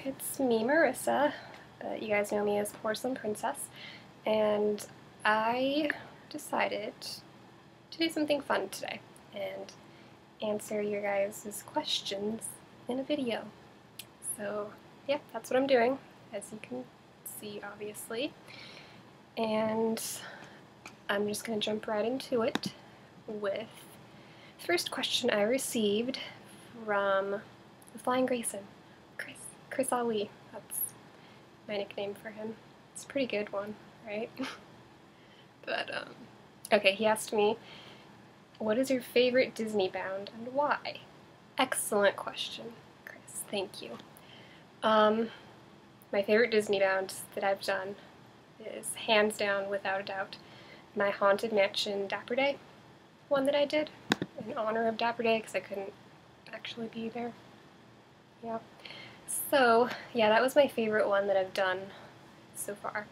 it's me, Marissa. You guys know me as Porcelain Princess, and I decided to do something fun today and answer your guys' questions in a video. So, yeah, that's what I'm doing, as you can see, obviously. And I'm just going to jump right into it with the first question I received from the Flying Grayson, Chris Ali. That's my nickname for him. It's a pretty good one, right? But, okay, he asked me, what is your favorite Disney Bound and why? Excellent question, Chris. Thank you. My favorite Disney Bound that I've done is, hands down, without a doubt, my Haunted Mansion Dapper Day one that I did in honor of Dapper Day because I couldn't actually be there. Yeah. So, yeah, that was my favorite one that I've done so far.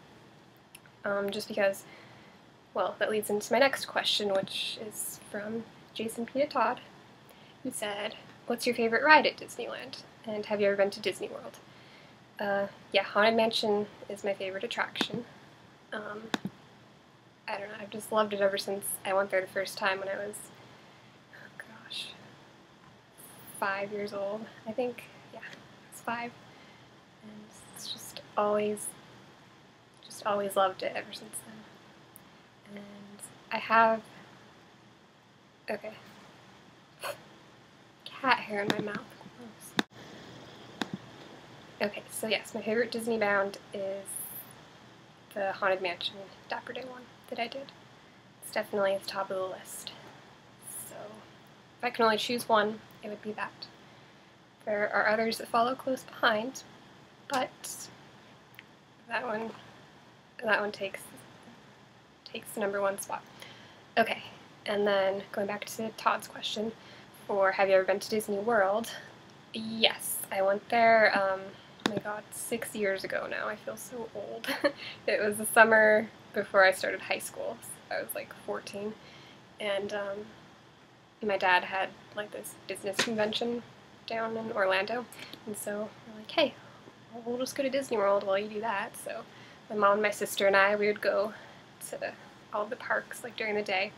Just because, well, that leads into my next question, which is from Jason Pita Todd, who said, what's your favorite ride at Disneyland? And have you ever been to Disney World? Yeah, Haunted Mansion is my favorite attraction. I don't know, I've just loved it ever since I went there the first time when I was, oh gosh, 5 years old, I think. Yeah, I was 5. And it's just always loved it ever since then. And I have, okay, cat hair in my mouth. Okay, so yes, my favorite Disney Bound is the Haunted Mansion Dapper Day one that I did. It's definitely at the top of the list. So if I can only choose one, it would be that. There are others that follow close behind, but that one takes the #1 spot. Okay, and then going back to Todd's question for have you ever been to Disney World? Yes, I went there, oh my god, 6 years ago now. I feel so old. It was the summer before I started high school. So I was like 14, and my dad had like this business convention down in Orlando, and so we're like, hey, we'll just go to Disney World while you do that. So my mom and my sister and I, we would go to all the parks like during the day,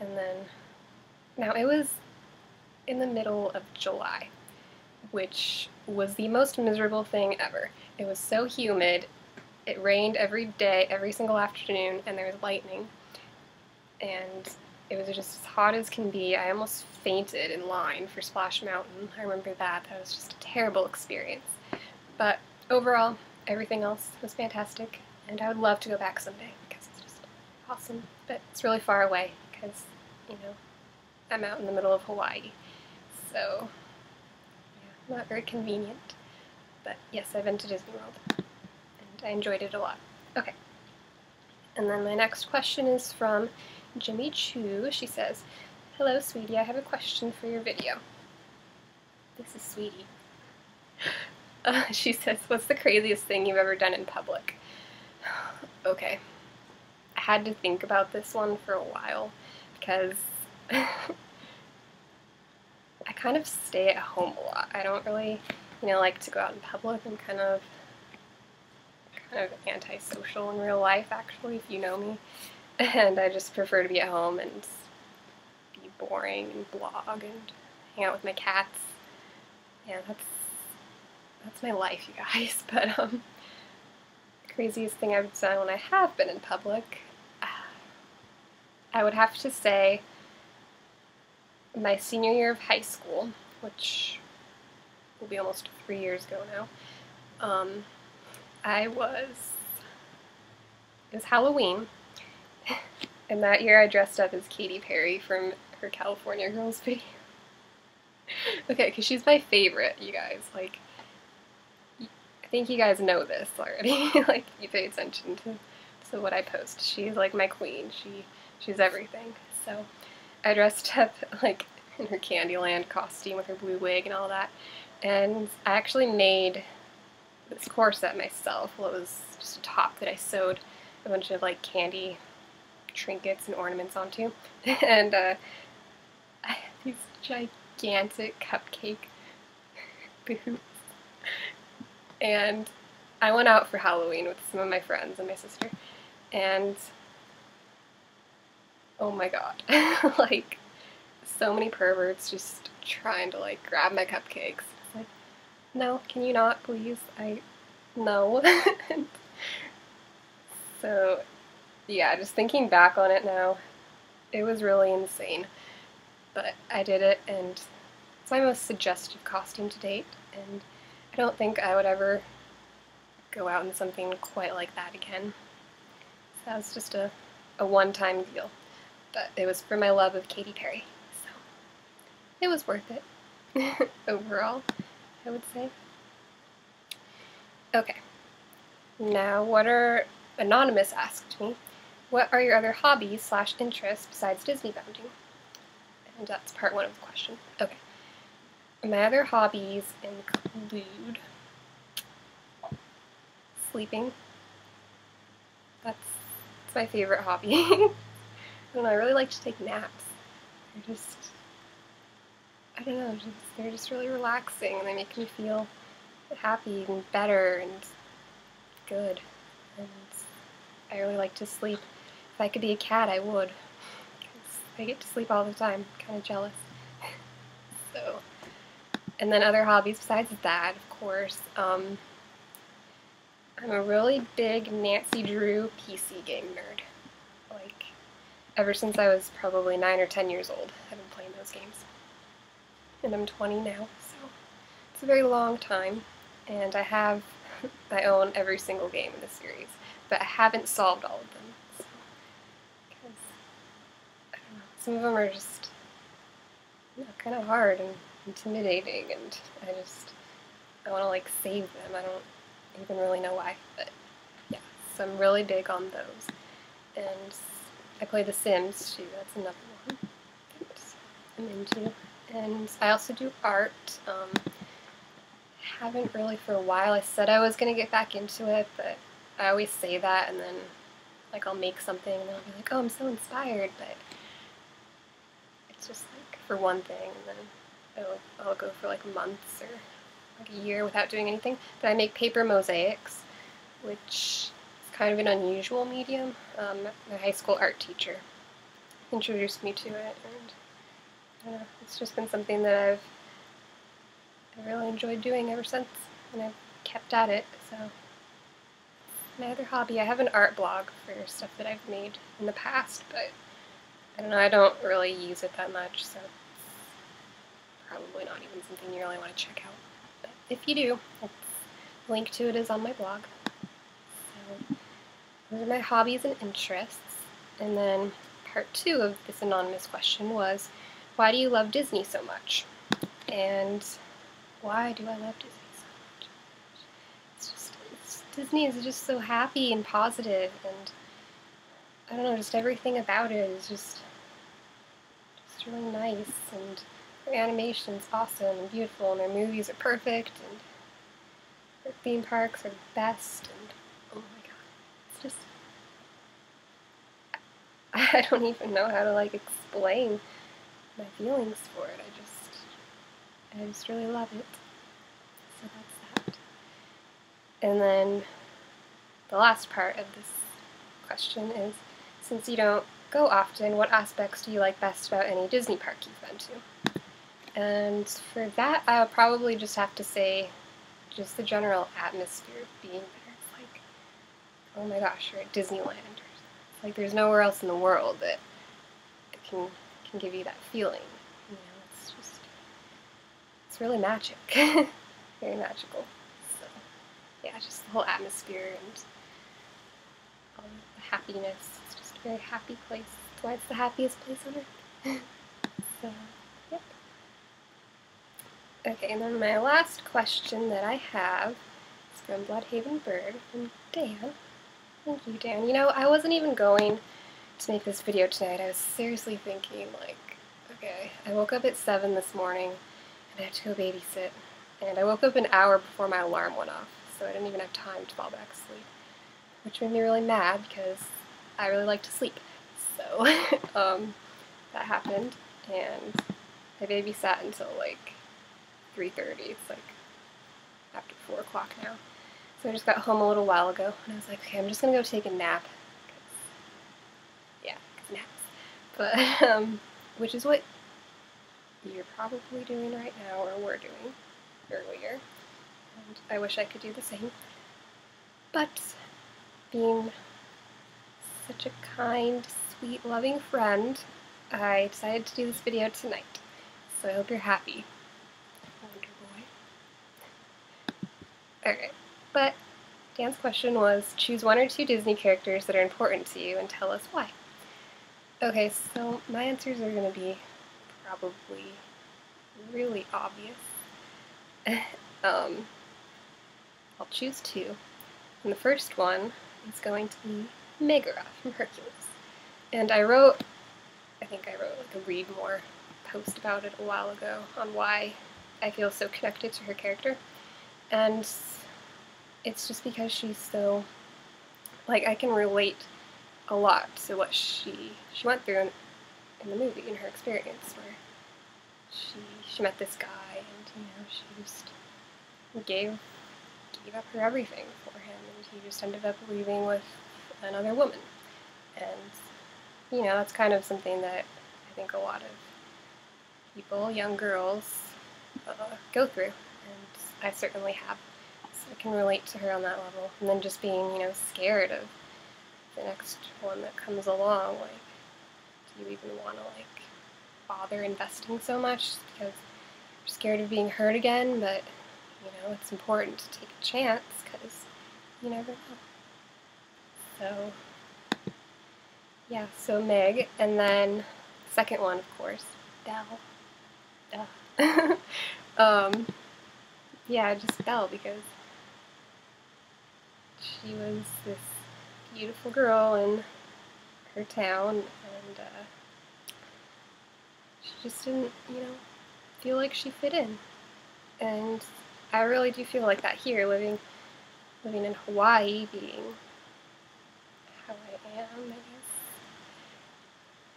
and then, now it was in the middle of July, which was the most miserable thing ever. It was so humid, it rained every day, every single afternoon, and there was lightning, and it was just as hot as can be. I almost fainted in line for Splash Mountain. I remember that. That was just a terrible experience. But overall, everything else was fantastic, and I would love to go back someday because it's just awesome. But it's really far away because, you know, I'm out in the middle of Hawaii. So, yeah, not very convenient. But yes, I've been to Disney World, and I enjoyed it a lot. Okay. And then my next question is from Jimmy Choo. She says, hello, sweetie, I have a question for your video. This is Sweetie. She says, what's the craziest thing you've ever done in public? Okay. I had to think about this one for a while because I kind of stay at home a lot. I don't really, like to go out in public. I'm kind of antisocial in real life, actually, if you know me. And I just prefer to be at home and be boring and blog and hang out with my cats. Yeah, that's my life, you guys. But the craziest thing I've done when I have been in public, I would have to say my senior year of high school, which will be almost 3 years ago now. It was Halloween, and that year I dressed up as Katy Perry from her California Girls video. Okay, because she's my favorite, you guys. Like, I think you guys know this already. Like, you pay attention to what I post. She's like my queen. She's everything. So I dressed up like in her Candyland costume with her blue wig and all that. And I actually made this corset myself. Well, it was just a top that I sewed a bunch of like candy trinkets and ornaments onto. And I had these gigantic cupcake boots. And I went out for Halloween with some of my friends and my sister, and oh my god, like, so many perverts just trying to, like, grab my cupcakes. It's like, no, can you not, please? No. So, yeah, just thinking back on it now, it was really insane. But I did it, and it's my most suggestive costume to date, and I don't think I would ever go out in something quite like that again. So that was just a one-time deal. But it was for my love of Katy Perry, so it was worth it overall, I would say. Okay, now Anonymous asked me, what are your other hobbies / interests besides Disney bounding? And that's part one of the question. Okay. My other hobbies include sleeping. That's my favorite hobby. I don't know, I really like to take naps. I don't know, they're just really relaxing, and they make me feel happy and better and good. And I really like to sleep. If I could be a cat, I would. 'Cause I get to sleep all the time. I'm kind of jealous. So, and then other hobbies besides that, of course. I'm a really big Nancy Drew PC game nerd. Like, ever since I was probably 9 or 10 years old, I've been playing those games. And I'm 20 now, so it's a very long time. And I own every single game in the series, but I haven't solved all of them. So, because, I don't know, some of them are just kind of hard and intimidating, and I want to, like, save them. I don't even really know why, but yeah, so I'm really big on those. And I play The Sims too, that's another one that I'm into. And I also do art. Haven't really for a while. I said I was going to get back into it, but I always say that, and then, like, I'll make something and then I'll be like, oh, I'm so inspired, but it's just like for one thing, and then I'll go for like months or like a year without doing anything. But I make paper mosaics, which is kind of an unusual medium. My high school art teacher introduced me to it, and I don't know, it's just been something that I really enjoyed doing ever since, and I've kept at it. So my other hobby, I have an art blog for stuff that I've made in the past, but I don't know, I don't really use it that much, so it's probably not even something you really want to check out. But if you do, the link to it is on my blog. So those are my hobbies and interests. And then part two of this anonymous question was, why do you love Disney so much? And why do I love Disney so much? Disney is just so happy and positive, and I don't know, just everything about it is just really nice, and their animation's awesome and beautiful, and their movies are perfect, and their theme parks are the best, and oh my god, it's just, I don't even know how to, like, explain my feelings for it. I just really love it. So that's that. And then the last part of this question is, since you don't go often, what aspects do you like best about any Disney park you've been to? And for that, I would probably just have to say just the general atmosphere of being there. It's like, oh my gosh, you're at Disneyland. It's like there's nowhere else in the world that can give you that feeling. You know, it's really magic. Very magical. So yeah, just the whole atmosphere and all the happiness. It's just a very happy place. That's why it's the happiest place on earth. So, yep. Okay, and then my last question that I have is from Bloodhaven Bird, from Dan. Thank you, Dan. You know, I wasn't even going to make this video tonight. I was seriously thinking, like, okay, I woke up at 7 this morning, and I had to go babysit. And I woke up an hour before my alarm went off, so I didn't even have time to fall back asleep, which made me really mad because I really like to sleep. So that happened, and I babysat until like 3:30. It's like after 4 o'clock now. So I just got home a little while ago, and I was like, okay, I'm just gonna go take a nap. Yeah, naps. But, which is what you're probably doing right now, or were doing earlier. And I wish I could do the same. But, being such a kind, sweet, loving friend, I decided to do this video tonight. So I hope you're happy, Wonder Boy. Okay, but Dan's question was, choose one or two Disney characters that are important to you and tell us why. Okay, so my answers are going to be probably really obvious. I'll choose two. And the first one is going to be Megara from Hercules. And I think I wrote like a Read More post about it a while ago on why I feel so connected to her character. And it's just because she's so, like, I can relate a lot to what she went through in the movie, in her experience, where she met this guy, and she just gave up her everything for him, and he just ended up leaving with another woman. And that's kind of something that I think a lot of people, young girls, go through, and I certainly have. So I can relate to her on that level. And then just being, scared of the next one that comes along, like, do you even want to, like, bother investing so much because you're scared of being hurt again? But, it's important to take a chance because you never know. So, yeah, so Meg, and then second one, of course, Belle. Duh. Yeah, just Belle, because she was this beautiful girl in her town, and she just didn't, feel like she fit in. And I really do feel like that here, living in Hawaii, being how I am, I guess.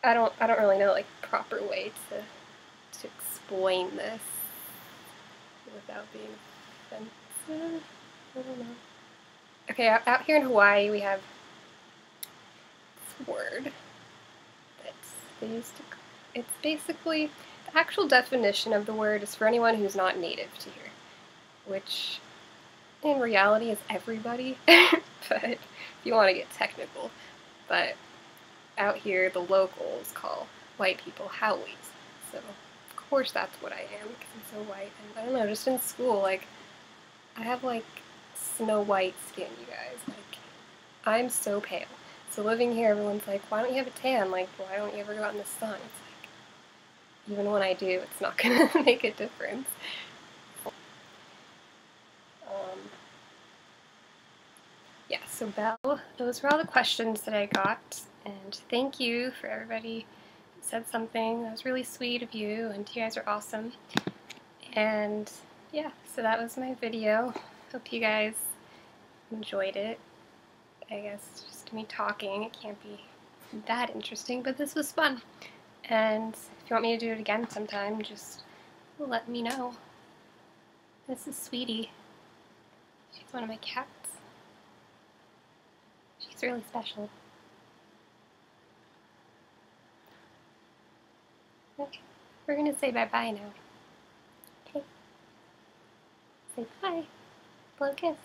I don't really know, like, proper way to explain this without being offensive. I don't know. Okay, out here in Hawaii, we have this word that they used to. It's basically, the actual definition of the word is for anyone who's not native to here, which in reality is everybody. But if you want to get technical, but out here the locals call white people Howlies. So of course that's what I am, because I'm so white. And I don't know, just in school, like, I have like snow white skin, you guys. Like, I'm so pale. So living here, everyone's like, why don't you have a tan? Like, why don't you ever go out in the sun? It's like, even when I do, it's not gonna make a difference. Yeah, so Belle, those were all the questions that I got, and thank you for everybody who said something. That was really sweet of you, and you guys are awesome. And yeah, so that was my video. Hope you guys enjoyed it. I guess just me talking, it can't be that interesting, but this was fun. And if you want me to do it again sometime, just let me know. This is Sweetie. She's one of my cats. She's really special. Okay, we're gonna say bye-bye now. Okay. Say bye. Blow a kiss.